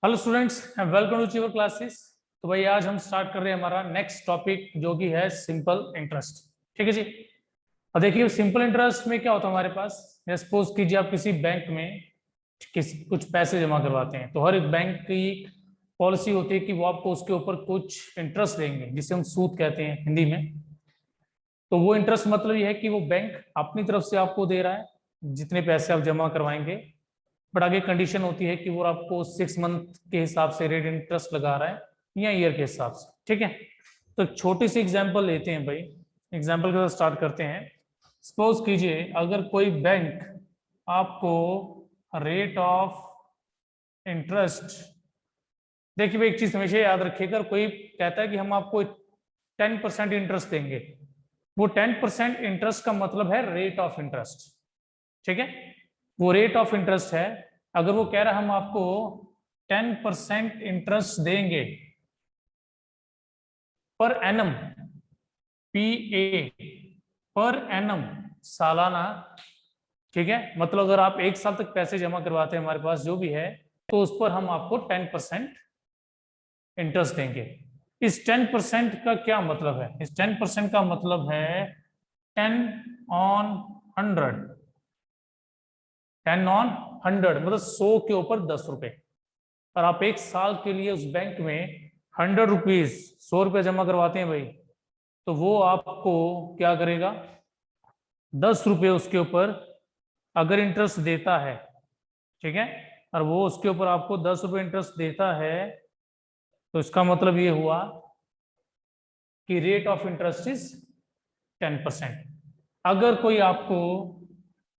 Hello students, welcome to your classes. तो भाई आज हम स्टार्ट कर रहे हैं हमारा नेक्स्ट टॉपिक जो कि है सिंपल इंटरेस्ट। ठीक है जी। अब देखिए सिंपल इंटरेस्ट में क्या होता है हमारे पास। सपोज कीजिए आप किसी बैंक में कुछ पैसे जमा करवाते हैं, तो हर एक बैंक की पॉलिसी होती है कि वो आपको उसके ऊपर कुछ इंटरेस्ट देंगे, जिसे हम सूद कहते हैं हिंदी में। तो वो इंटरेस्ट मतलब ये है कि वो बैंक अपनी तरफ से आपको दे रहा है जितने पैसे आप जमा करवाएंगे, बट आगे कंडीशन होती है कि वो आपको 6 मंथ के हिसाब से रेट इंटरेस्ट लगा रहा है या ईयर के हिसाब से। ठीक है, तो एक छोटी सी एग्जांपल लेते हैं भाई। एग्जांपल के साथ स्टार्ट करते हैं। सपोज कीजिए अगर कोई बैंक आपको रेट ऑफ इंटरेस्ट, देखिए भाई एक चीज हमेशा याद रखिएगा, कोई कहता है कि हम आपको 10% इंटरेस्ट देंगे, वो 10% इंटरेस्ट का मतलब है रेट ऑफ इंटरेस्ट। ठीक है, वो रेट ऑफ इंटरेस्ट है। अगर वो कह रहा है हम आपको 10% इंटरेस्ट देंगे per annum, PA per annum, सालाना। ठीक है, मतलब अगर आप 1 साल तक पैसे जमा करवाते हैं हमारे पास जो भी है, तो उस पर हम आपको 10% इंटरेस्ट देंगे। इस 10% का क्या मतलब है? इस 10% का मतलब है 10/100, 10/100 मतलब 100 के ऊपर 10 रुपए। और आप 1 साल के लिए उस बैंक में 100 रुपीज, 100 रुपये जमा करवाते हैं भाई, तो वो आपको क्या करेगा, 10 रुपये उसके ऊपर अगर इंटरेस्ट देता है। ठीक है, और वो उसके ऊपर आपको 10 रुपये इंटरेस्ट देता है, तो इसका मतलब ये हुआ कि रेट ऑफ इंटरेस्ट इज 10%। अगर कोई आपको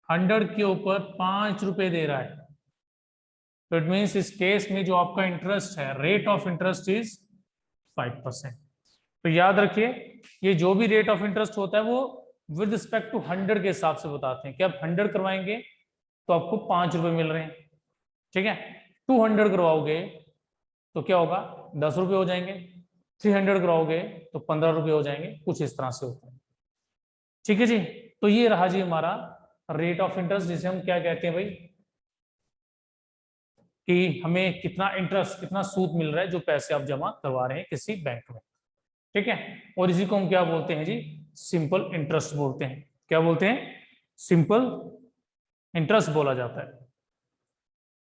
100 के ऊपर 5 रुपए दे रहा है, तो इट मीन्स इस केस में जो आपका इंटरेस्ट है, रेट ऑफ इंटरेस्ट इज 5%। तो याद रखिए, ये जो भी रेट ऑफ इंटरेस्ट होता है वो विद रिस्पेक्ट टू 100 के हिसाब से बताते हैं कि आप 100 करवाएंगे तो आपको 5 रुपए मिल रहे हैं। ठीक है, 200 करवाओगे तो क्या होगा, 10 रुपए हो जाएंगे। 300 करवाओगे तो 15 रुपए हो जाएंगे। कुछ इस तरह से होता है। ठीक है जी, तो ये रहा जी हमारा रेट ऑफ इंटरेस्ट, जिसे हम क्या कहते हैं भाई, कि हमें कितना इंटरेस्ट, कितना सूद मिल रहा है जो पैसे आप जमा करवा रहे हैं किसी बैंक में। ठीक है, और इसी को हम क्या बोलते हैं जी, सिंपल इंटरेस्ट बोलते हैं। क्या बोलते हैं? सिंपल इंटरेस्ट बोला जाता है।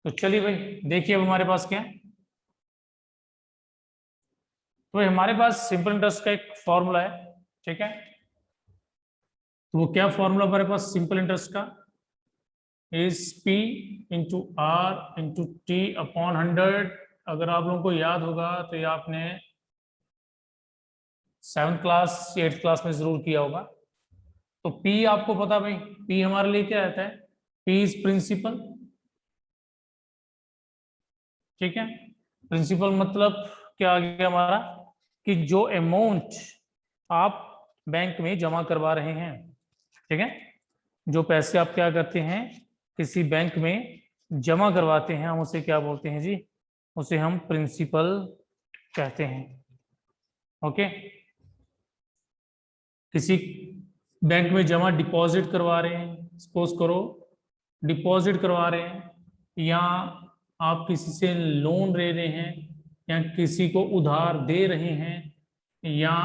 तो चलिए भाई देखिए अब हमारे पास क्या है। तो हमारे पास सिंपल इंटरेस्ट का एक फॉर्मूला है। ठीक है, तो वो क्या फॉर्मूला हमारे पास सिंपल इंटरेस्ट का, is P into R into T upon 100। अगर आप लोगों को याद होगा तो ये आपने 7th क्लास 8th क्लास में जरूर किया होगा। तो P आपको पता भाई, P हमारे लिए क्या रहता है? P is principal. ठीक है, प्रिंसिपल मतलब क्या आ गया हमारा, कि जो अमाउंट आप बैंक में जमा करवा रहे हैं। ठीक है, जो पैसे आप क्या करते हैं, किसी बैंक में जमा करवाते हैं, हम उसे क्या बोलते हैं जी, उसे हम प्रिंसिपल कहते हैं। ओके, किसी बैंक में जमा डिपॉजिट करवा रहे हैं, सपोज करो डिपॉजिट करवा रहे हैं, या आप किसी से लोन ले रहे हैं, या किसी को उधार दे रहे हैं, या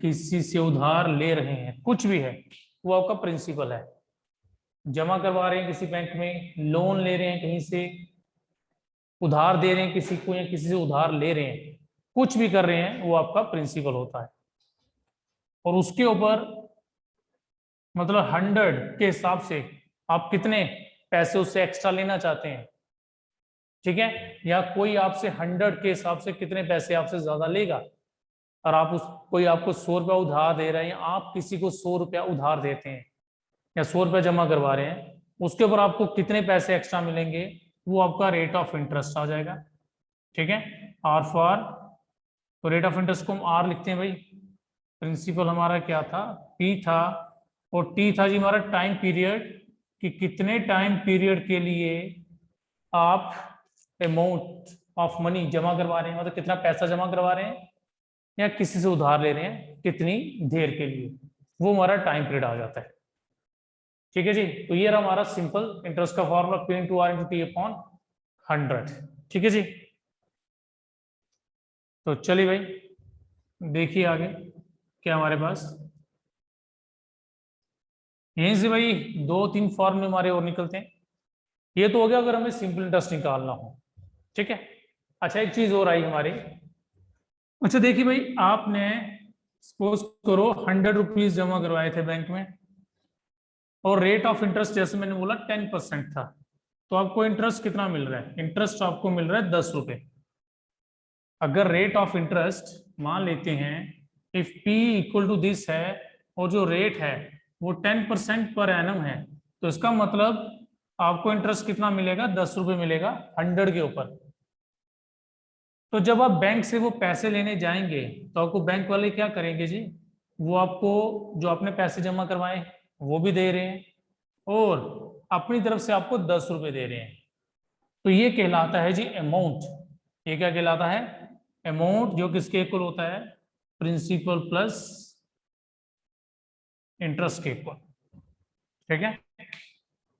किसी से उधार ले रहे हैं, कुछ भी है, वो आपका प्रिंसिपल है। जमा करवा रहे हैं किसी बैंक में, लोन ले रहे हैं कहीं से, उधार दे रहे हैं किसी को, या किसी से उधार ले रहे हैं, कुछ भी कर रहे हैं, वो आपका प्रिंसिपल होता है। और उसके ऊपर मतलब 100 के हिसाब से आप कितने पैसे उससे एक्स्ट्रा लेना चाहते हैं। ठीक है, या कोई आपसे 100 के हिसाब से कितने पैसे आपसे ज्यादा लेगा, और आप उस कोई आपको 100 रुपया उधार दे रहे हैं, या आप किसी को 100 रुपया उधार देते हैं या 100 रुपया जमा करवा रहे हैं, उसके ऊपर आपको कितने पैसे एक्स्ट्रा मिलेंगे, वो आपका रेट ऑफ इंटरेस्ट आ जाएगा। ठीक है, आर फॉर, तो रेट ऑफ इंटरेस्ट को हम आर लिखते हैं भाई। प्रिंसिपल हमारा क्या था, पी था, और टी था जी हमारा टाइम पीरियड, कि कितने टाइम पीरियड के लिए आप अमाउंट ऑफ मनी जमा करवा रहे हैं, मतलब कितना पैसा जमा करवा रहे हैं, या किसी से उधार ले रहे हैं कितनी देर के लिए, वो हमारा टाइम पीरियड आ जाता है। ठीक है जी, तो ये रहा हमारा सिंपल इंटरेस्ट का formula, P into R into T upon 100। ठीक है जी, तो चलिए भाई देखिए आगे क्या हमारे पास। यहीं से भाई 2-3 फॉर्मूले हमारे और निकलते हैं। ये तो हो गया अगर हमें सिंपल इंटरेस्ट निकालना हो, ठीक है। अच्छा एक चीज और आई हमारी। अच्छा देखिए भाई, आपने सपोज करो 100 रुपीज जमा करवाए थे बैंक में, और रेट ऑफ इंटरेस्ट जैसे मैंने बोला 10% था, तो आपको इंटरेस्ट कितना मिल रहा है? इंटरेस्ट आपको मिल रहा है 10 रुपए। अगर रेट ऑफ इंटरेस्ट मान लेते हैं if P equal to this है, और जो रेट है वो 10% पर एनम है, तो इसका मतलब आपको इंटरेस्ट कितना मिलेगा? 10 रुपए मिलेगा 100 के ऊपर। तो जब आप बैंक से वो पैसे लेने जाएंगे तो आपको बैंक वाले क्या करेंगे जी? वो आपको जो आपने पैसे जमा करवाए वो भी दे रहे हैं, और अपनी तरफ से आपको 10 रुपए दे रहे हैं। तो ये कहलाता है जी अमाउंट। ये क्या कहलाता है? अमाउंट, जो किसके इक्वल होता है? प्रिंसिपल प्लस इंटरेस्ट के इक्वल, ठीक है।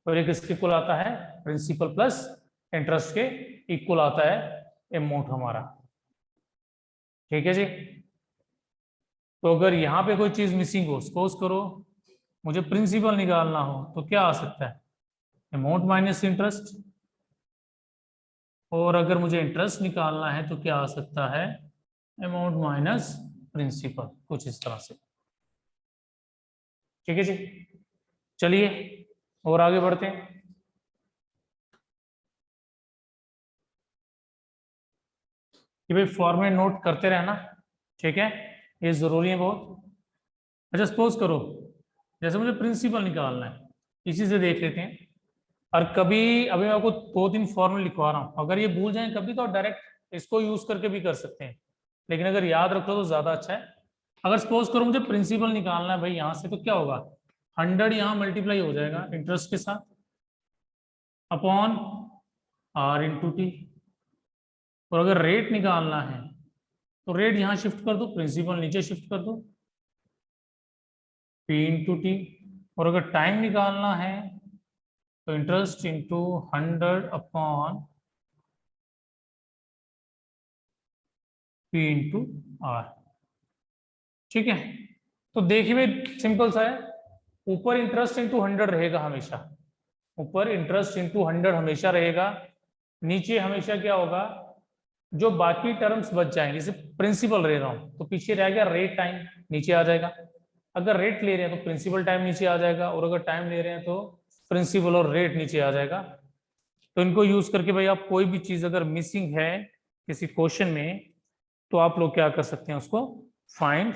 और ये किसके इक्वल आता है? प्रिंसिपल प्लस इंटरेस्ट के इक्वल आता है अमाउंट हमारा, ठीक है जी। तो अगर यहाँ पे कोई चीज मिसिंग हो, सपोज करो मुझे प्रिंसिपल निकालना हो, तो क्या आ सकता है? Amount minus interest. और अगर मुझे इंटरेस्ट निकालना है तो क्या आ सकता है? अमाउंट माइनस प्रिंसिपल, कुछ इस तरह से, ठीक है जी। चलिए और आगे बढ़ते हैं। कि भाई फॉर्मेट नोट करते रहना, ठीक है, ये जरूरी है बहुत। अच्छा सपोज करो जैसे मुझे प्रिंसिपल निकालना है, इसी से देख लेते हैं। और कभी अभी मैं आपको 2-3 फॉर्मूले लिखवा रहा हूं, अगर ये भूल जाए कभी तो डायरेक्ट इसको यूज करके भी कर सकते हैं, लेकिन अगर याद रखो तो ज्यादा अच्छा है। अगर सपोज करो मुझे प्रिंसिपल निकालना है भाई यहाँ से, तो क्या होगा? 100 यहाँ मल्टीप्लाई हो जाएगा इंटरेस्ट के साथ अपॉन आर इंटू टी। और अगर रेट निकालना है तो रेट यहाँ शिफ्ट कर दो, प्रिंसिपल नीचे शिफ्ट कर दो, पी इंटू टी। और अगर टाइम निकालना है तो interest into 100 upon P into R, ठीक है। तो देखिए भाई सिंपल सा है, ऊपर इंटरेस्ट इंटू 100 रहेगा हमेशा, ऊपर इंटरेस्ट इंटू 100 हमेशा रहेगा। नीचे हमेशा क्या होगा? जो बाकी टर्म्स बच जाएंगे, जैसे प्रिंसिपल ले रहा हूं तो पीछे रह गया रेट टाइम, नीचे आ जाएगा। अगर रेट ले रहे हैं तो प्रिंसिपल टाइम नीचे आ जाएगा, और अगर टाइम ले रहे हैं तो प्रिंसिपल और रेट नीचे आ जाएगा। तो इनको यूज करके भाई आप कोई भी चीज अगर मिसिंग है किसी क्वेश्चन में, तो आप लोग क्या कर सकते हैं? उसको फाइंड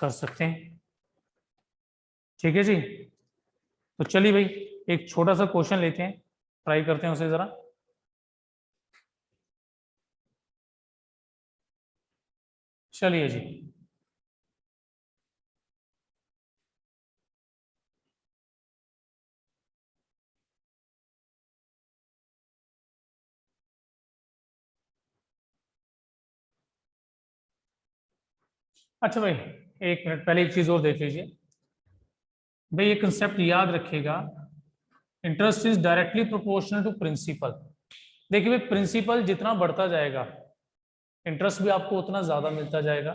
कर सकते हैं, ठीक है जी। तो चलिए भाई एक छोटा सा क्वेश्चन लेते हैं, ट्राई करते हैं उसे जरा। चलिए जी। अच्छा भाई एक मिनट पहले एक चीज और देख लीजिए भाई, ये कंसेप्ट याद रखिएगा, interest is directly proportional to principal. देखिए भाई प्रिंसिपल जितना बढ़ता जाएगा इंटरेस्ट भी आपको उतना ज्यादा मिलता जाएगा।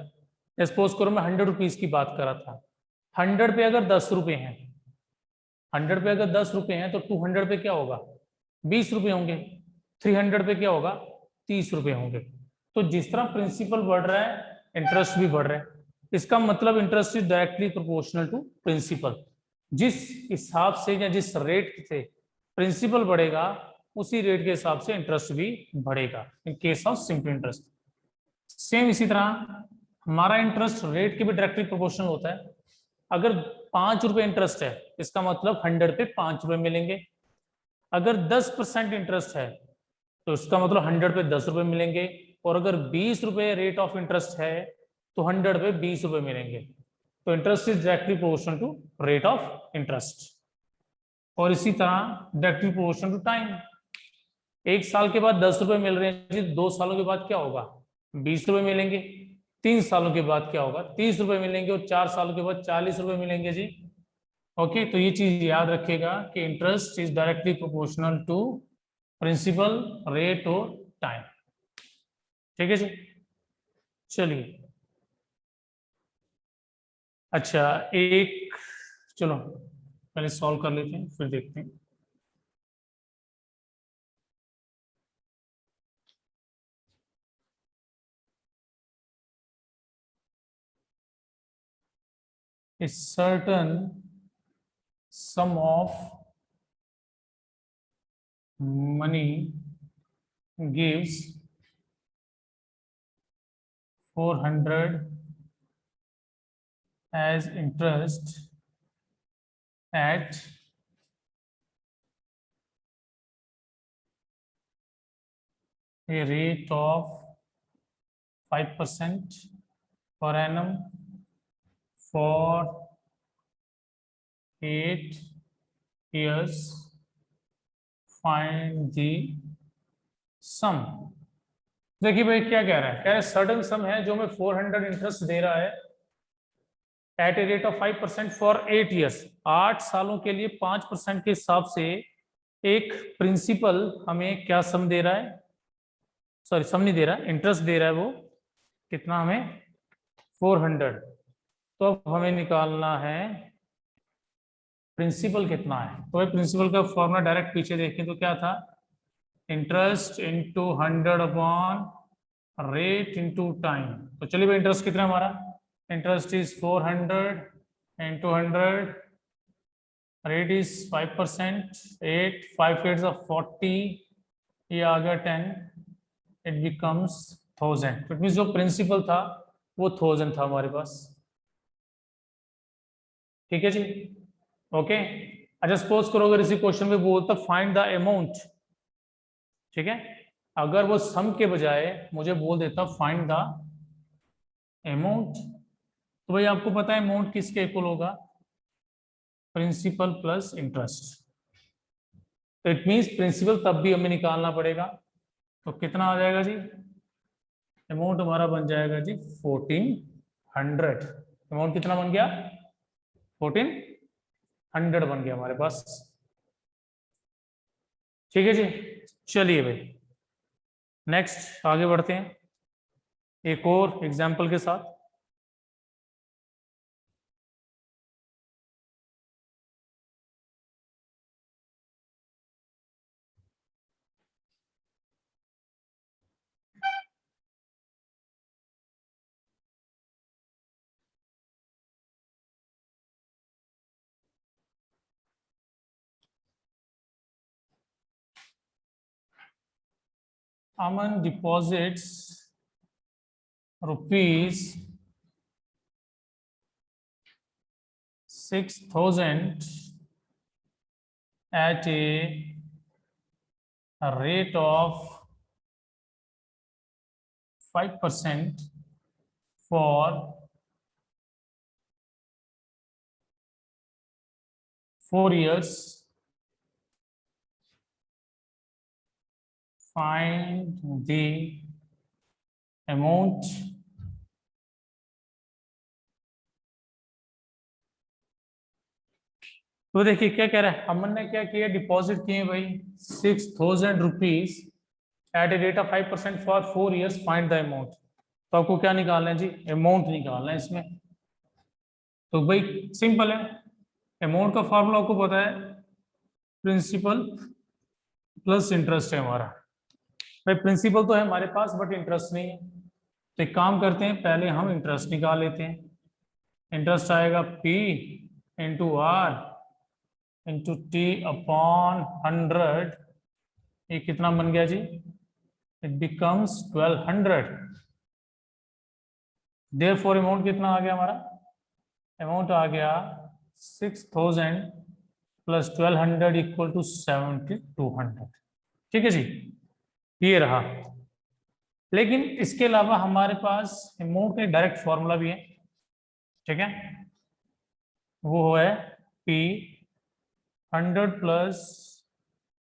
सपोज करो मैं 100 रुपीज की बात कर रहा था, 100 पे अगर 10 रुपए हैं, 100 पे अगर 10 रुपए हैं तो 200 पे क्या होगा? 20 रुपए होंगे। 300 पे क्या होगा? 30 रुपए होंगे। तो जिस तरह प्रिंसिपल बढ़ रहा है इंटरेस्ट भी बढ़ रहा है, इसका मतलब interest is directly proportional to principal. जिस हिसाब से या जिस रेट से प्रिंसिपल बढ़ेगा उसी रेट के हिसाब से इंटरेस्ट भी बढ़ेगा in case of simple interest. Same इसी तरह हमारा इंटरेस्ट रेट के भी डायरेक्टली प्रोपोर्शनल होता है। अगर 5 रुपए इंटरेस्ट है इसका मतलब 100 पे 5 रुपए मिलेंगे। अगर 10% इंटरेस्ट है तो इसका मतलब 100 पे 10 रुपए मिलेंगे। और अगर 20 रुपए रेट ऑफ इंटरेस्ट है तो 100 पे 20 रुपए मिलेंगे। तो interest is directly proportional to rate of interest. और इसी तरह डायरेक्टली प्रोपोर्शनल टू टाइम। 1 साल के बाद 10 रुपए मिल रहे हैं जी, 2 सालों के बाद क्या होगा? 20 रुपए मिलेंगे। 3 सालों के बाद क्या होगा? 30 रुपए मिलेंगे। और 4 सालों के बाद 40 रुपए मिलेंगे जी। ओके, तो ये चीज याद रखिएगा कि interest is directly proportional to principal, rate और टाइम, ठीक है जी। चलिए अच्छा, एक चलो पहले सॉल्व कर लेते हैं फिर देखते हैं। A certain sum of money gives 400 as interest at a rate of 5% per annum for 8 years. Find the sum. देखिए भाई क्या कह रहा है, कह रहा है सर्टन सम है जो हमें 400 इंटरेस्ट दे रहा है at a rate of 5% for 8 years, 8 सालों के लिए 5% के हिसाब से एक प्रिंसिपल हमें क्या सम दे रहा है, सॉरी सम नहीं दे रहा, इंटरेस्ट दे रहा है। वो कितना हमें 400। तो अब हमें निकालना है प्रिंसिपल कितना है। तो प्रिंसिपल का फॉर्मूला डायरेक्ट पीछे देखें तो क्या था, interest into 100 upon rate into time. तो चलिए भाई इंटरेस्ट कितना हमारा, interest is 400 into 100, rate is 5%, 8 5 8 of 40, ये आ गया 10, इट बिकम्स 1000। इट मीन जो प्रिंसिपल था वो 1000 था हमारे पास। ठीक है जी, ओके। अच्छा सपोज करो अगर इसी क्वेश्चन में बोलता फाइंड द अमाउंट, ठीक है, अगर वो सम के बजाय मुझे बोल देता फाइंड द अमाउंट, तो भाई आपको पता है अमाउंट किसके इक्वल होगा, प्रिंसिपल प्लस इंटरेस्ट। तो इट मींस प्रिंसिपल तब भी हमें निकालना पड़ेगा। तो कितना आ जाएगा जी, अमाउंट हमारा बन जाएगा जी 1400। अमाउंट कितना बन गया, 1400 बन गया हमारे पास। ठीक है जी, चलिए भाई नेक्स्ट आगे बढ़ते हैं एक और एग्जाम्पल के साथ। Aman deposits rupees 6,000 at a rate of 5% for 4 years. Find the amount तो देखिए क्या कह रहा है, अमन ने क्या किया, डिपॉजिट किए भाई 6,000 rupees at a rate of 5% for 4 years, find the amount. तो आपको क्या निकालना है जी, अमाउंट निकालना है इसमें। तो भाई सिंपल है, अमाउंट का फॉर्मूला आपको पता है, प्रिंसिपल प्लस इंटरेस्ट है हमारा। भाई प्रिंसिपल तो है हमारे पास बट इंटरेस्ट नहीं है, तो एक काम करते हैं पहले हम इंटरेस्ट निकाल लेते हैं। इंटरेस्ट आएगा P into R into T upon 100, ये कितना बन गया जी, इट बिकम्स 1200। देयरफॉर अमाउंट कितना आ गया हमारा, अमाउंट आ गया 6,000 प्लस 1200 इक्वल टू 7200। ठीक है जी, ये रहा। लेकिन इसके अलावा हमारे पास अमाउंट का डायरेक्ट फॉर्मूला भी है, ठीक है, वो है P 100 प्लस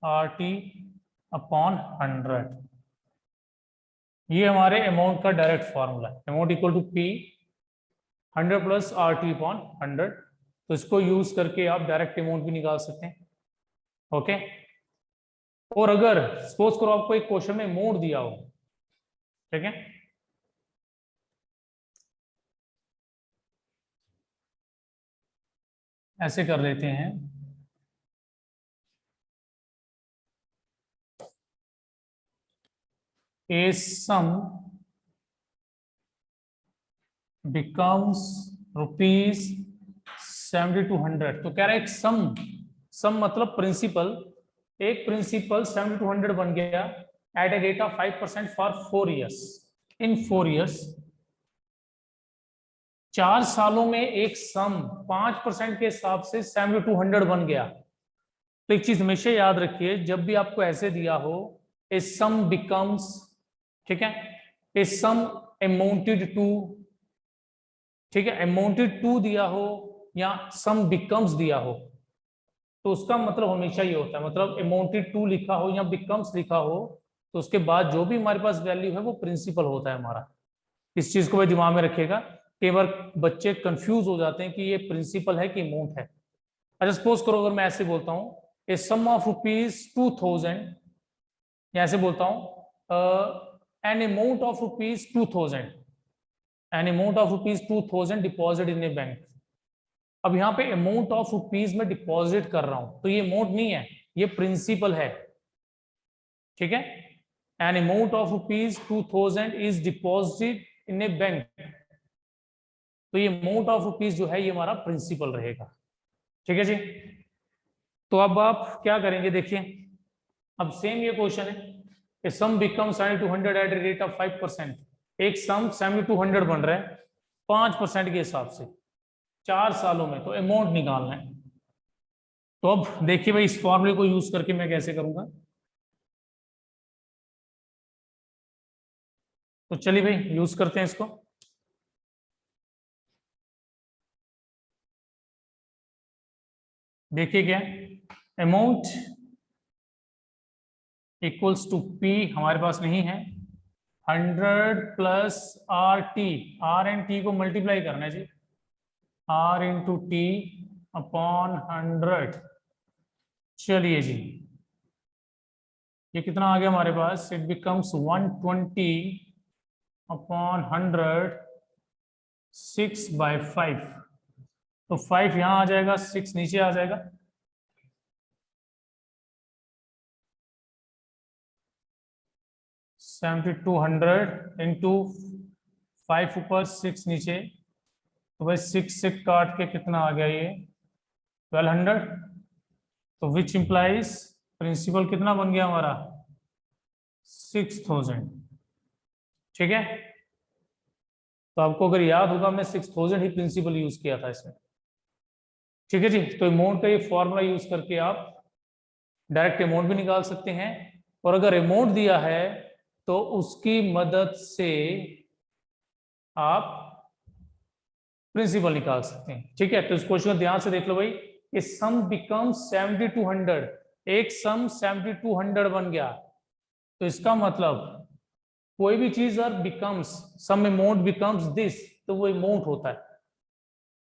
RT अपॉन 100। ये हमारे अमाउंट का डायरेक्ट फॉर्मूला है, amount equal to P 100 plus RT upon 100। तो इसको यूज करके आप डायरेक्ट अमाउंट भी निकाल सकते हैं। ओके, और अगर सपोज करो आपको एक क्वेश्चन में अमाउंट दिया हो, ठीक है, ऐसे कर लेते हैं, ए सम बिकम्स रुपीज 7200। तो कह रहा है एक सम मतलब प्रिंसिपल, एक प्रिंसिपल 7200 बन गया at a rate of 5% for 4 years। In 4 years, 4 सालों में एक सम 5% के हिसाब से 7200 बन गया। तो एक चीज हमेशा याद रखिए, जब भी आपको ऐसे दिया हो, ए सम बिकम्स, ठीक है, ए सम अमाउंटेड टू, ठीक है, अमाउंटेड टू दिया हो या सम बिकम्स दिया हो, तो उसका मतलब हमेशा ये होता है, मतलब अमाउंटेड टू लिखा हो या बिकम्स लिखा हो, तो उसके बाद जो भी हमारे पास वैल्यू है वो प्रिंसिपल होता है हमारा। इस चीज को भी दिमाग में रखिएगा। कई बार बच्चे कंफ्यूज हो जाते हैं कि ये प्रिंसिपल है कि अमाउंट है। अच्छा सपोज करो अगर मैं ऐसे बोलता हूँ, ए सम ऑफ रुपीज 2000, या ऐसे बोलता हूँ an amount of rupees 2000, an amount of rupees 2000 deposit in A bank. अब यहाँ पे अमाउंट ऑफ रुपीज में डिपॉजिट कर रहा हूं, तो ये अमाउंट नहीं है, ये प्रिंसिपल है, ठीक है। An amount of rupees 2000 is deposit in A bank, तो ये अमाउंट ऑफ रुपीज जो है ये हमारा प्रिंसिपल रहेगा, ठीक है जी। तो अब आप क्या करेंगे, देखिए अब सेम ये क्वेश्चन है, सम बिकम 7200 एट रेट ऑफ 5%। एक सम 7200 बन रहा है 5% के हिसाब से 4 सालों में, तो अमाउंट निकालना है। तो अब देखिए भाई, इस फॉर्मूले को यूज करके मैं कैसे करूंगा। तो चलिए भाई यूज करते हैं इसको। देखिए क्या, अमाउंट इक्वल्स टू पी हमारे पास नहीं है, 100 plus R T, R and T को मल्टीप्लाई करना है जी, आर इंटू टी अपॉन 100। चलिए जी, ये कितना आ गया हमारे पास, इट बिकम्स 120 अपॉन 100, 6/5। तो 5 यहां आ जाएगा, 6 नीचे आ जाएगा, 7200 इंटू 5 ऊपर 6 नीचे, तो भाई 6 से काट के कितना आ गया ये 1200। तो विच इंप्लाइज प्रिंसिपल कितना बन गया हमारा 6000, ठीक है। तो आपको अगर याद होगा मैं 6000 ही प्रिंसिपल यूज किया था इसमें, ठीक है जी। तो अमाउंट का ये फॉर्मूला यूज करके आप डायरेक्ट अमाउंट भी निकाल सकते हैं, और अगर अमाउंट दिया है तो उसकी मदद से आप प्रिंसिपल निकाल सकते हैं, ठीक है। तो इस क्वेश्चन को ध्यान से देख लो भाई, ये सम बिकम 7200, एक सम 7200 बन गया, तो इसका मतलब कोई भी चीज अगर becomes, sum amount becomes this, तो वो अमाउंट होता है।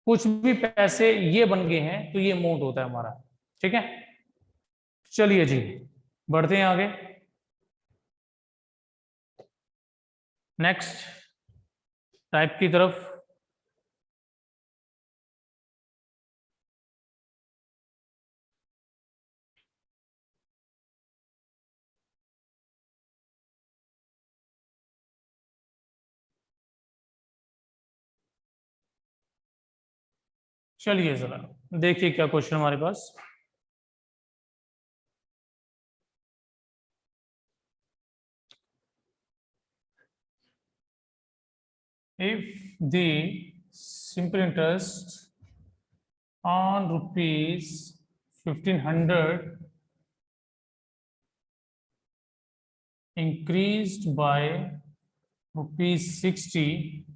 कुछ भी पैसे ये बन गए हैं तो ये अमाउंट होता है हमारा, ठीक है। चलिए जी, बढ़ते हैं आगे, नेक्स्ट टाइप की तरफ। चलिए जरा देखिए क्या क्वेश्चन हमारे पास। If the simple interest on rupees 1500 increased by rupees 60,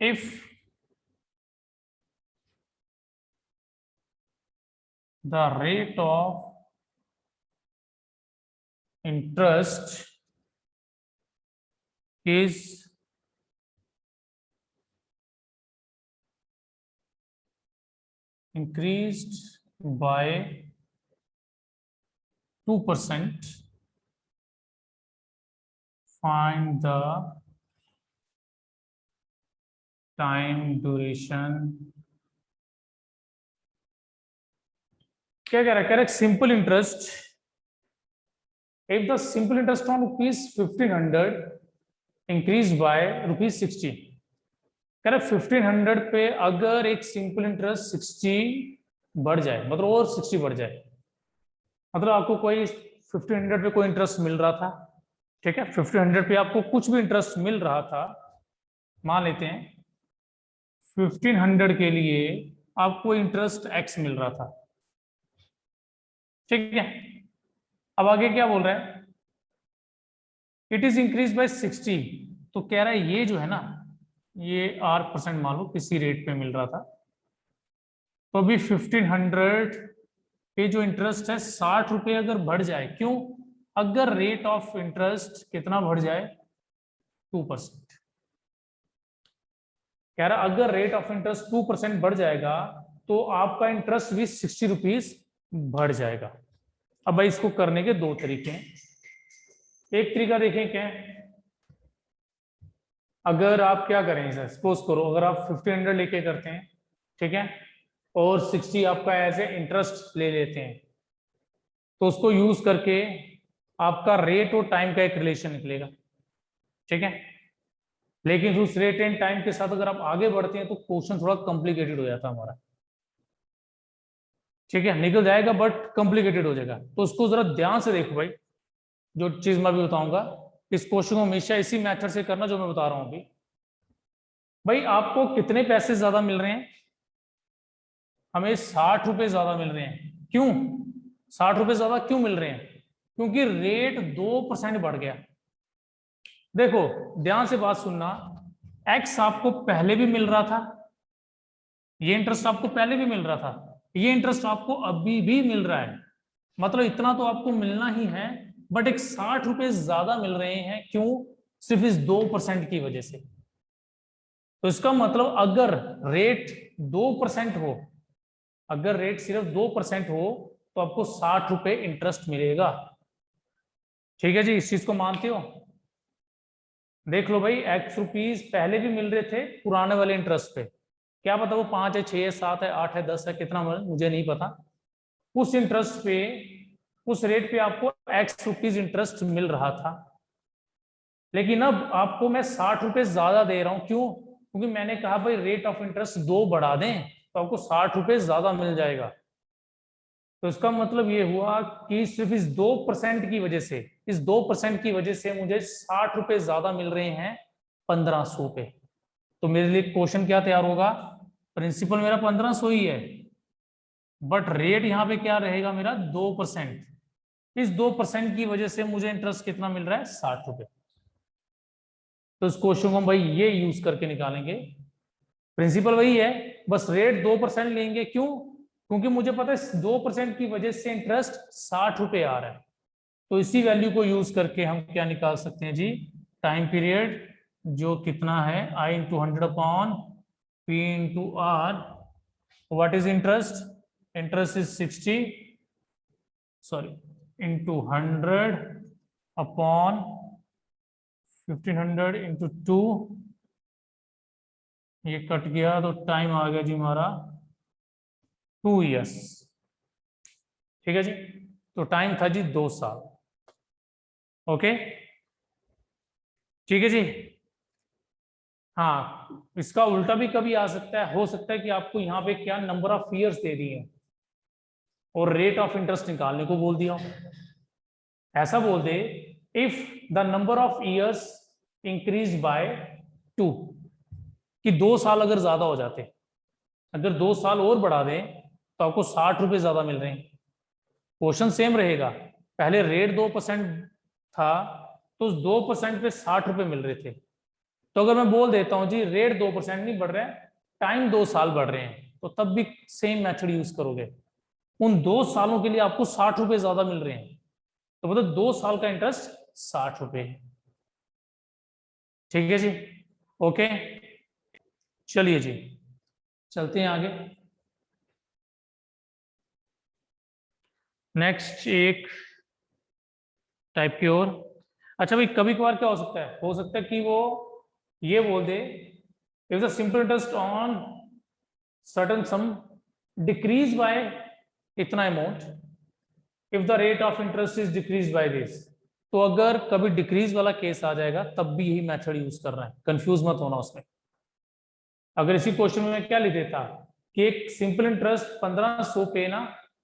if the rate of interest is increased by 2%, find the time duration क्या कह रहा है? कह रहा है simple interest, if the simple interest on ₹1500 increase by ₹60, कह रहा है 1500 पे अगर एक सिंपल इंटरेस्ट 60 बढ़ जाए, मतलब और 60 बढ़ जाए, मतलब आपको कोई 1500 पे कोई इंटरेस्ट मिल रहा था, ठीक है, 1500 पे आपको कुछ भी इंटरेस्ट मिल रहा था, मान लेते हैं 1500 के लिए आपको इंटरेस्ट x मिल रहा था, ठीक है। अब आगे क्या बोल रहा है? इट इज इंक्रीज बाय 60, तो कह रहा है ये जो है ना, ये R% मान लो किसी रेट पे मिल रहा था, तो अभी 1500 पे जो इंटरेस्ट है 60 रुपए अगर बढ़ जाए, क्यों? अगर रेट ऑफ इंटरेस्ट कितना बढ़ जाए? 2%। कह रहा अगर रेट ऑफ इंटरेस्ट 2% बढ़ जाएगा तो आपका इंटरेस्ट भी 60 रुपीज बढ़ जाएगा। अब भाई इसको करने के दो तरीके हैं। एक तरीका देखें क्या है, अगर आप क्या करें सर, सपोज करो अगर आप 1500 लेके करते हैं, ठीक है, और 60 आपका एज ए इंटरेस्ट ले लेते हैं, तो उसको यूज करके आपका रेट और टाइम का एक रिलेशन निकलेगा, ठीक है। लेकिन उस रेट एंड टाइम के साथ अगर आप आगे बढ़ते हैं तो क्वेश्चन थोड़ा कॉम्प्लिकेटेड हो जाता है हमारा, ठीक है, निकल जाएगा बट कॉम्प्लिकेटेड हो जाएगा। तो उसको जरा ध्यान से देखो भाई, जो चीज मैं भी बताऊंगा, इस क्वेश्चन को हमेशा इसी मेथड से करना जो मैं बता रहा हूं अभी। भाई आपको कितने पैसे ज्यादा मिल रहे हैं? हमें 60 रुपए ज्यादा मिल रहे हैं। क्यों 60 रुपए ज्यादा क्यों मिल रहे हैं? क्योंकि रेट 2% बढ़ गया। देखो ध्यान से बात सुनना, एक्स आपको पहले भी मिल रहा था, ये इंटरेस्ट आपको पहले भी मिल रहा था, ये इंटरेस्ट आपको अभी भी मिल रहा है, मतलब इतना तो आपको मिलना ही है, बट एक 60 रुपए ज्यादा मिल रहे हैं। क्यों? सिर्फ इस 2% की वजह से। तो इसका मतलब अगर रेट 2% हो, अगर रेट सिर्फ 2% हो तो आपको 60 रुपए इंटरेस्ट मिलेगा, ठीक है जी, इस चीज को मानते हो? देख लो भाई, एक्स रुपीज पहले भी मिल रहे थे पुराने वाले इंटरेस्ट पे, क्या पता वो 5 है, 6 है, 7 है, 8 है, 10 है, कितना मुझे नहीं पता, उस इंटरेस्ट पे, उस रेट पे आपको एक्स रुपीज इंटरेस्ट मिल रहा था। लेकिन अब आपको मैं 60 रुपए ज्यादा दे रहा हूं। क्यों? क्योंकि मैंने कहा भाई रेट ऑफ इंटरेस्ट 2 बढ़ा दें तो आपको 60 रुपए ज्यादा मिल जाएगा। तो इसका मतलब ये हुआ कि सिर्फ इस 2% की वजह से, इस 2% की वजह से मुझे 60 रुपए ज्यादा मिल रहे हैं 1500 पे। तो मेरे लिए क्वेश्चन क्या तैयार होगा? प्रिंसिपल मेरा 1500 ही है, बट रेट यहां पे क्या रहेगा मेरा? 2%। इस 2% की वजह से मुझे इंटरेस्ट कितना मिल रहा है? 60 रुपए। तो इस क्वेश्चन को हम भाई ये यूज करके निकालेंगे। प्रिंसिपल वही है, बस रेट 2% लेंगे। क्यों? क्योंकि मुझे पता है 2% की वजह से इंटरेस्ट 60 रुपए आ रहा है। तो इसी वैल्यू को यूज करके हम क्या निकाल सकते हैं जी? टाइम पीरियड, जो कितना है I into 100 upon P into R. What is interest? Interest is 60, sorry, into 100 upon 1500 into 2, ये कट गया तो टाइम आ गया जी हमारा 2 ईयर्स, ठीक है जी। तो टाइम था जी 2 साल। ओके, ठीक है जी। हाँ, इसका उल्टा भी कभी आ सकता है, हो सकता है कि आपको यहाँ पे क्या नंबर ऑफ ईयर्स दे दिए और रेट ऑफ इंटरेस्ट निकालने को बोल दिया। ऐसा बोल दे, if the number of years increase by 2, कि 2 साल अगर ज्यादा हो जाते, अगर 2 साल और बढ़ा दें तो आपको 60 रुपए ज्यादा मिल रहे हैं। क्वेश्चन सेम रहेगा, पहले रेट 2% था तो उस 2% पे 60 रुपए मिल रहे थे। तो अगर मैं बोल देता हूं जी रेट 2% नहीं बढ़ रहा है, टाइम 2 साल बढ़ रहे हैं, तो तब भी सेम मेथड यूज करोगे। उन 2 सालों के लिए आपको 60 रुपए ज्यादा मिल रहे हैं, तो मतलब 2 साल का इंटरेस्ट 60 रुपए, ठीक है जी। ओके, चलिए जी, चलते हैं आगे। नेक्स्ट एक टाइप की और। अच्छा भाई, कभी कभार क्या हो सकता है? हो सकता है कि वो ये बोल दे, if the simple interest on certain sum decrease by इतना amount, if the rate of interest is decrease by this. तो अगर कभी डिक्रीज वाला केस आ जाएगा तब भी यही मेथड यूज कर रहा है, कंफ्यूज मत होना उसमें। अगर इसी क्वेश्चन में मैं क्या लिख देता कि एक सिंपल इंटरेस्ट 1500 पे ना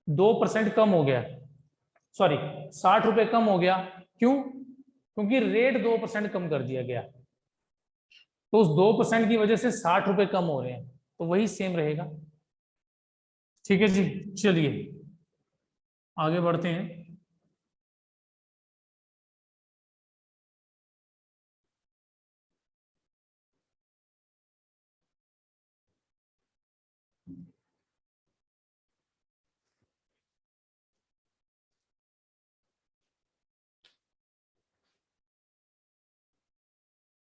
2% कम हो गया, सॉरी 60 रुपए कम हो गया, क्यों? क्योंकि रेट 2% कम कर दिया गया, तो उस 2% की वजह से 60 रुपए कम हो रहे हैं, तो वही सेम रहेगा। ठीक है जी, चलिए आगे बढ़ते हैं।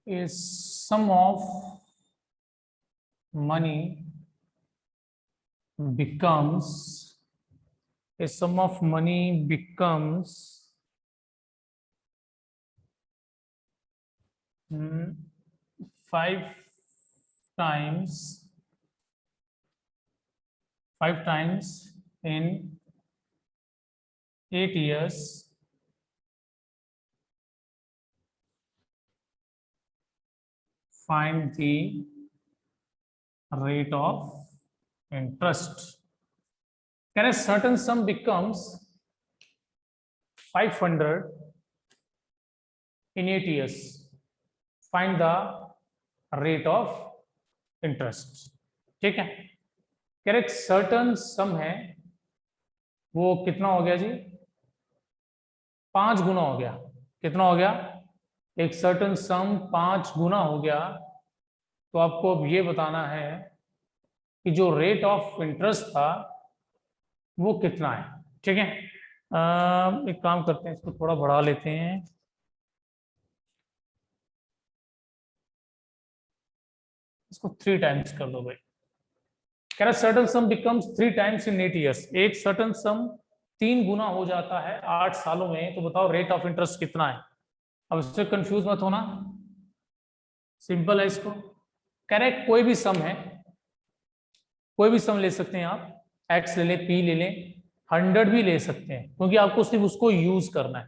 A sum of money becomes a sum of money becomes 5 times in 8 years. Find the rate of interest. Can a certain sum becomes 500 in 8 years? Find the rate of interest. ठीक है, क्या एक सर्टन सम है, वो कितना हो गया जी? 5 गुना हो गया। कितना हो गया? एक सर्टन सम 5 गुना हो गया। तो आपको अब ये बताना है कि जो रेट ऑफ इंटरेस्ट था वो कितना है। ठीक है, एक काम करते हैं, इसको थोड़ा बढ़ा लेते हैं। इसको 3 टाइम्स कर दो भाई। कह रहा सर्टन सम बिकम्स 3 टाइम्स इन 8 ईयर्स। एक सर्टन सम 3 गुना हो जाता है 8 सालों में, तो बताओ रेट ऑफ इंटरेस्ट कितना है। अब इससे कंफ्यूज मत होना, सिंपल है इसको। कह रहे कोई भी सम है, कोई भी सम ले सकते हैं आप, एक्स ले लें, पी ले लें, 100 भी ले सकते हैं, क्योंकि आपको सिर्फ उसको यूज करना है।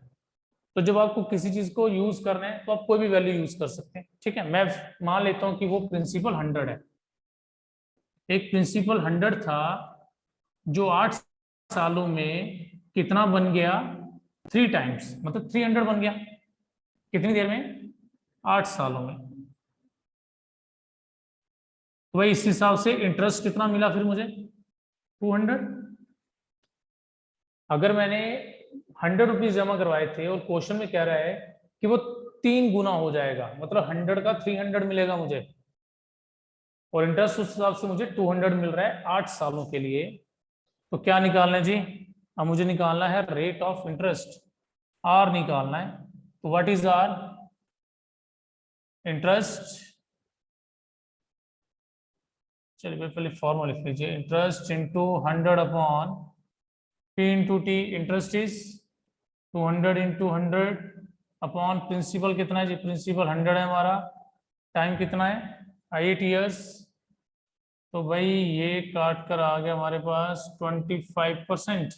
तो जब आपको किसी चीज को यूज करना है तो आप कोई भी वैल्यू यूज कर सकते हैं। ठीक है, मैं मान लेता हूं कि वो प्रिंसिपल 100 है। एक प्रिंसिपल 100 था जो 8 सालों में कितना बन गया? 3 टाइम्स, मतलब 300 बन गया। कितनी देर में? 8 सालों में। तो भाई इस हिसाब से इंटरेस्ट कितना मिला फिर मुझे? 200। अगर मैंने 100 रुपीज जमा करवाए थे और क्वेश्चन में कह रहा है कि वो 3 गुना हो जाएगा, मतलब 100 का 300 मिलेगा मुझे, और इंटरेस्ट उस हिसाब से मुझे 200 मिल रहा है 8 सालों के लिए। तो क्या निकालना है जी? अब मुझे निकालना है रेट ऑफ इंटरेस्ट, आर निकालना है। तो व्हाट इज आर? इंटरेस्ट, चलिए पहले फॉर्मूला लिख लीजिए, interest into 100 upon P into T. Interest is 200 into 100 upon principal कितना है जी? प्रिंसिपल 100 है हमारा। टाइम कितना है? 8 ईयर्स। तो भाई ये काट कर आ गया हमारे पास 25%।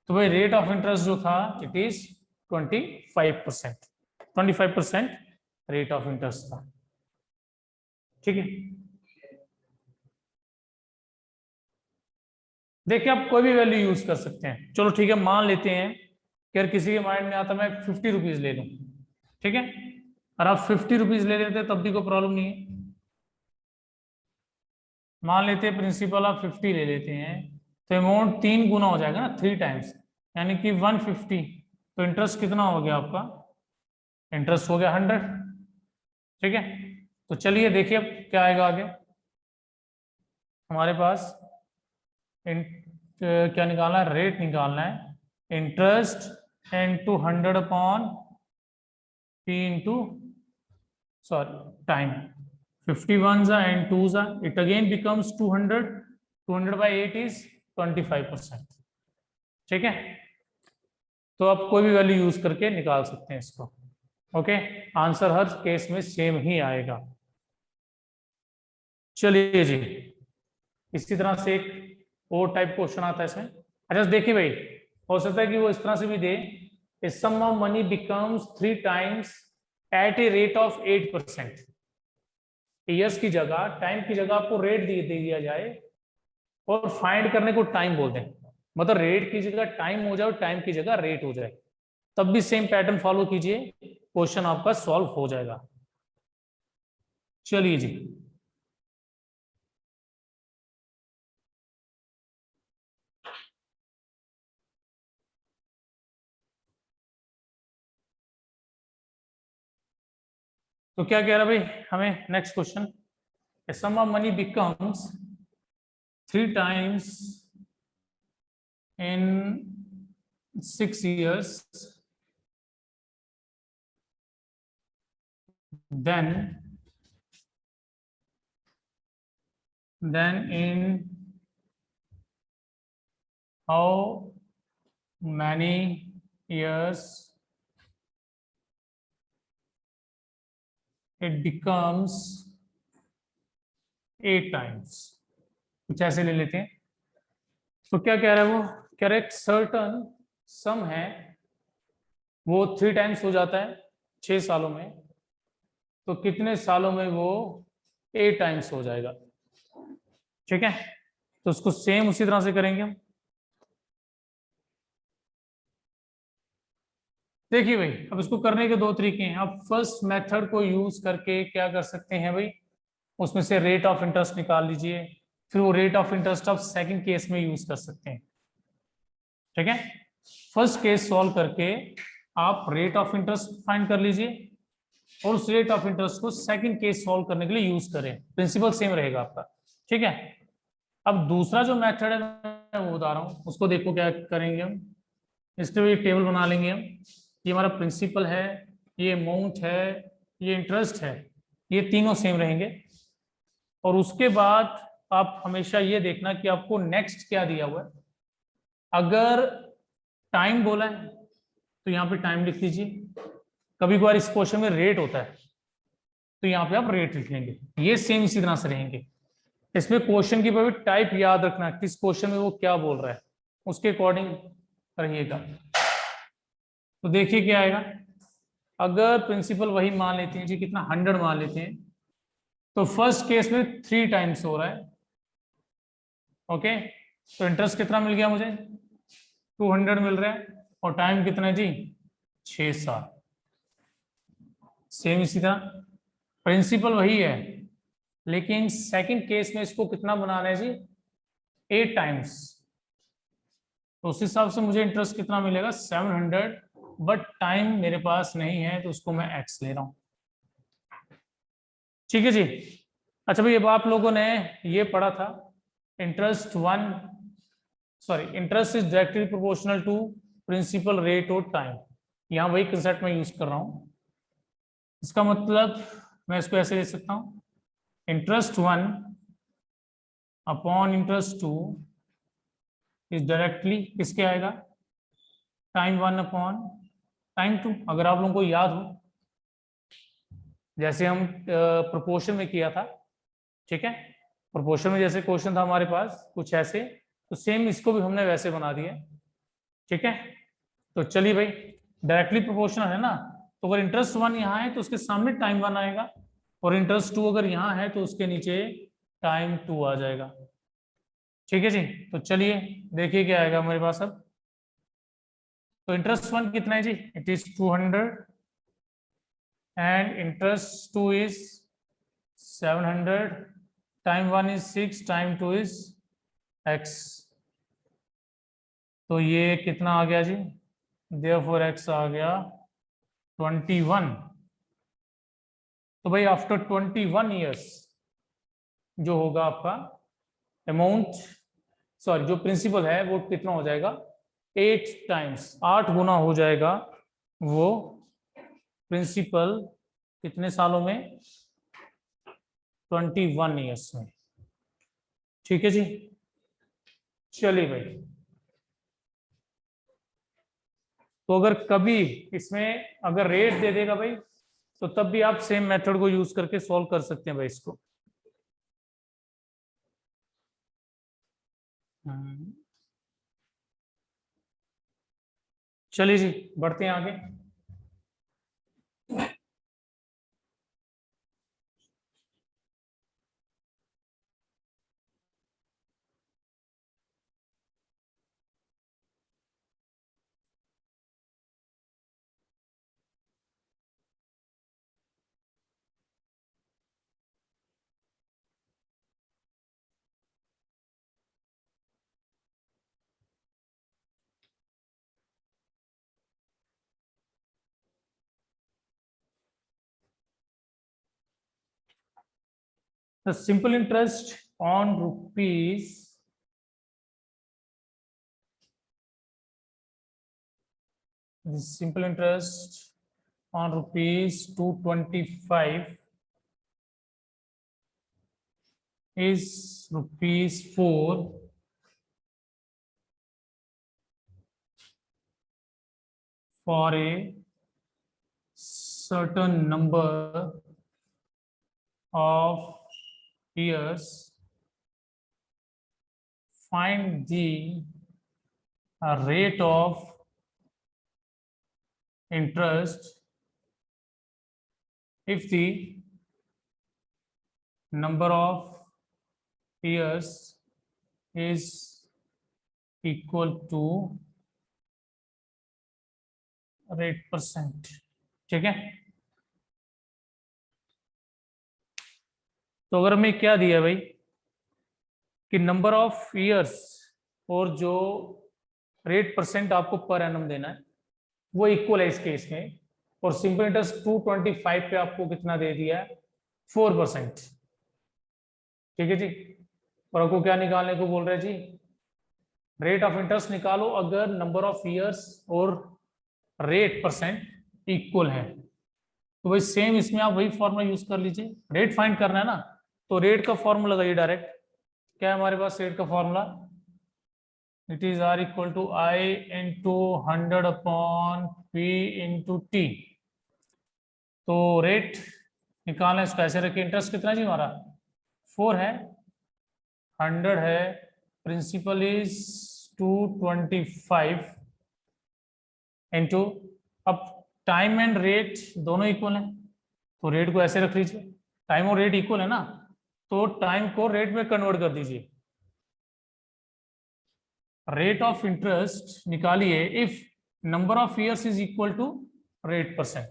तो भाई रेट ऑफ इंटरेस्ट जो था it is 25%। 25% rate of interest था। ठीक है, देखिए आप कोई भी वैल्यू यूज कर सकते हैं। चलो ठीक है, मान लेते हैं कि अगर किसी के माइंड में आता मैं 50 रुपीज ले लूं, ठीक है, और आप 50 रुपीज ले लेते तब भी कोई प्रॉब्लम नहीं है। मान लेते हैं प्रिंसिपल आप 50 ले लेते हैं, तो अमाउंट 3 गुना हो जाएगा ना, 3 टाइम्स, यानी कि 150। तो इंटरेस्ट कितना हो गया आपका? इंटरेस्ट हो गया 100। ठीक है, तो चलिए देखिए अब क्या आएगा आगे हमारे पास। क्या निकालना है? रेट निकालना है। Interest into 100 upon P into, sorry, time. 51 and 2 it again becomes 200। 200 by 8 is 25%। ठीक है, तो आप कोई भी वैल्यू यूज करके निकाल सकते हैं इसको। ओके, आंसर हर केस में सेम ही आएगा। चलिए जी, इसी तरह से एक और टाइप क्वेश्चन आता है इसमें। अच्छा देखिए भाई, हो सकता है कि वो इस तरह से भी दे, sum of money becomes 3 times at a rate of 8%। Years की जगह, टाइम की जगह आपको रेट दे दिया जाए और फाइंड करने को टाइम बोल दें, मतलब रेट की जगह टाइम हो जाए और टाइम की जगह रेट हो जाए, तब भी सेम पैटर्न फॉलो कीजिए, क्वेश्चन आपका सॉल्व हो जाएगा। चलिए जी, तो क्या कह रहा भाई हमें next question, sum of money becomes 3 times in 6 years, then in how many years it becomes 8 times। कुछ ऐसे ले लेते हैं। तो क्या कह रहा है वो, कह रहा है सर्टन सम है वो 3 टाइम्स हो जाता है 6 सालों में, तो कितने सालों में वो 8 टाइम्स हो जाएगा। ठीक है, तो उसको सेम उसी तरह से करेंगे हम। देखिए भाई, अब इसको करने के 2 तरीके हैं। आप फर्स्ट मेथड को यूज करके क्या कर सकते हैं भाई, उसमें से रेट ऑफ इंटरेस्ट निकाल लीजिए, फिर वो रेट ऑफ इंटरेस्ट आप सेकंड केस में यूज कर सकते हैं। ठीक है, फर्स्ट केस सॉल्व करके आप रेट ऑफ इंटरेस्ट फाइंड कर लीजिए और उस रेट ऑफ इंटरेस्ट को सेकंड केस सॉल्व करने के लिए यूज करें, प्रिंसिपल सेम रहेगा आपका। ठीक है, अब दूसरा जो मेथड है मैं वो बता रहा हूं, उसको देखो क्या करेंगे हम। इसके लिए टेबल बना लेंगे हम, ये हमारा प्रिंसिपल है, ये अमाउंट है, ये इंटरेस्ट है, ये तीनों सेम रहेंगे। और उसके बाद आप हमेशा ये देखना कि आपको नेक्स्ट क्या दिया हुआ है। अगर टाइम बोला है तो यहाँ पे टाइम लिख लीजिए, कभी कभार इस क्वेश्चन में रेट होता है तो यहाँ पे आप रेट लिख लेंगे, ये सेम इसी तरह से रहेंगे। इसमें क्वेश्चन की भी टाइप याद रखना, किस क्वेश्चन में वो क्या बोल रहा है, उसके अकॉर्डिंग रहिएगा। तो देखिए क्या आएगा, अगर प्रिंसिपल वही मान लेते हैं जी, कितना 100 मान लेते हैं, तो फर्स्ट केस में 3 टाइम्स हो रहा है। ओके, तो इंटरेस्ट कितना मिल गया मुझे, 200 मिल रहा है, और टाइम कितना है जी, 6 साल। सेम इसी तरह प्रिंसिपल वही है, लेकिन सेकंड केस में इसको कितना बनाना है जी, 8 टाइम्स। तो उस हिसाब से मुझे इंटरेस्ट कितना मिलेगा, 700, बट टाइम मेरे पास नहीं है तो उसको मैं एक्स ले रहा हूं। ठीक है जी। अच्छा भाई, अब आप लोगों ने ये पढ़ा था, interest interest is directly proportional to principal rate और टाइम। यहाँ वही कंसेप्ट मैं यूज कर रहा हूं। इसका मतलब मैं इसको ऐसे ले सकता हूं, interest 1 upon interest 2 is directly किसके आएगा, टाइम 1 अपॉन टाइम 2। अगर आप लोगों को याद हो, जैसे हम प्रोपोर्शन में किया था। ठीक है, प्रोपोर्शन में जैसे क्वेश्चन था हमारे पास कुछ ऐसे, तो सेम इसको भी हमने वैसे बना दिया। ठीक है, तो चलिए भाई, डायरेक्टली प्रोपोर्शनल है ना, तो अगर इंटरेस्ट 1 यहाँ है तो उसके सामने टाइम 1 आएगा, और इंटरेस्ट 2 अगर यहाँ है तो उसके नीचे टाइम 2 आ जाएगा। ठीक है जी, तो चलिए देखिए क्या आएगा हमारे पास अब। तो इंटरेस्ट 1 कितना है जी, it is 200, and interest 2 is 700, time 1 is 6, time 2 is x। तो ये कितना आ गया जी, देयरफॉर x आ गया 21। तो भाई आफ्टर 21 ईयर्स जो होगा आपका अमाउंट, सॉरी जो प्रिंसिपल है वो कितना हो जाएगा, 8 टाइम्स, 8 गुना हो जाएगा वो प्रिंसिपल, कितने सालों में, 21 ईयर्स में। ठीक है जी, चलिए भाई, तो अगर कभी इसमें अगर रेट दे देगा भाई, तो तब भी आप सेम मेथड को यूज करके सॉल्व कर सकते हैं भाई इसको। चलिए जी बढ़ते हैं आगे। The simple interest on rupees the simple interest on rupees 225 is rupees 4 for a certain number of years. Find the rate of interest if the number of years is equal to rate %. ठीक है, तो अगर हमें क्या दिया भाई कि number of years और जो रेट % आपको पर एनम देना है वो इक्वल है इस केस में, और सिंपल इंटरेस्ट 225 पे आपको कितना दे दिया है 4%। ठीक है जी, और आपको क्या निकालने को बोल रहे हैं जी, रेट ऑफ इंटरेस्ट निकालो अगर नंबर ऑफ ईयर्स और रेट % इक्वल है। तो भाई सेम इसमें आप वही फॉर्मूला यूज कर लीजिए, रेट फाइंड करना है ना, तो रेट का फॉर्मूला लगाइए डायरेक्ट। क्या है हमारे पास रेट का formula, it is R equal to I into 100 upon P into T. तो रेट निकालना है, इसको ऐसे रखिए, इंटरेस्ट कितना जी हमारा 4 है, 100 है, प्रिंसिपल इज 225 इंटू, अब टाइम एंड रेट दोनों इक्वल हैं तो रेट को ऐसे रख लीजिए, टाइम और रेट इक्वल है ना, तो टाइम को रेट में कन्वर्ट कर दीजिए। रेट ऑफ इंटरेस्ट निकालिए if number of years is equal to rate %।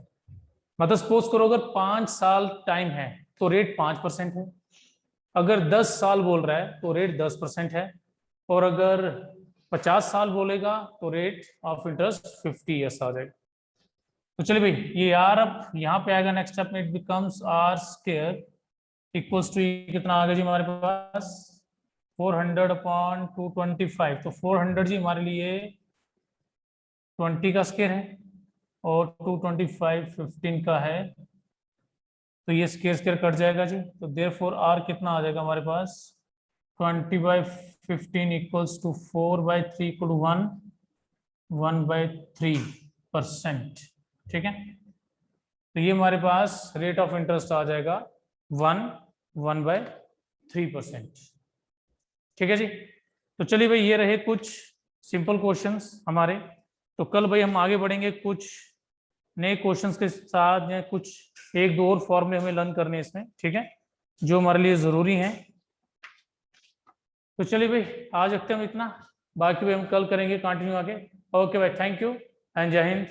मतलब सपोज करो अगर 5 साल टाइम है तो रेट 5% है, अगर 10 साल बोल रहा है तो रेट 10% है, और अगर 50 साल बोलेगा तो रेट ऑफ इंटरेस्ट 50 ईयर्स आ जाएगा। तो चलिए भाई ये आर अब यहाँ पे आएगा, नेक्स्ट स्टेप में it becomes R square equals to कितना आ गया जी हमारे पास 400 अपॉन 225। तो 400 जी हमारे लिए 20 का स्क्वायर है और 225 15 का है, तो ये स्क्वायर स्क्वायर कट जाएगा जी, तो देयरफॉर आर कितना आ जाएगा हमारे पास 20/15 इक्वल्स टू 4/3 इक्वल टू 1/3%। ठीक है, तो ये हमारे पास रेट ऑफ इंटरेस्ट आ जाएगा 1/3%। ठीक है जी, तो चलिए भाई ये रहे कुछ सिंपल क्वेश्चंस हमारे, तो कल भाई हम आगे बढ़ेंगे कुछ नए क्वेश्चंस के साथ, या कुछ एक दो और फॉर्मूले हमें लर्न करने इसमें, ठीक है, जो हमारे लिए जरूरी हैं। तो चलिए भाई आज रखते हैं हम इतना, बाकी भाई हम कल करेंगे कंटिन्यू आगे। ओके भाई, थैंक यू एंड जय हिंद।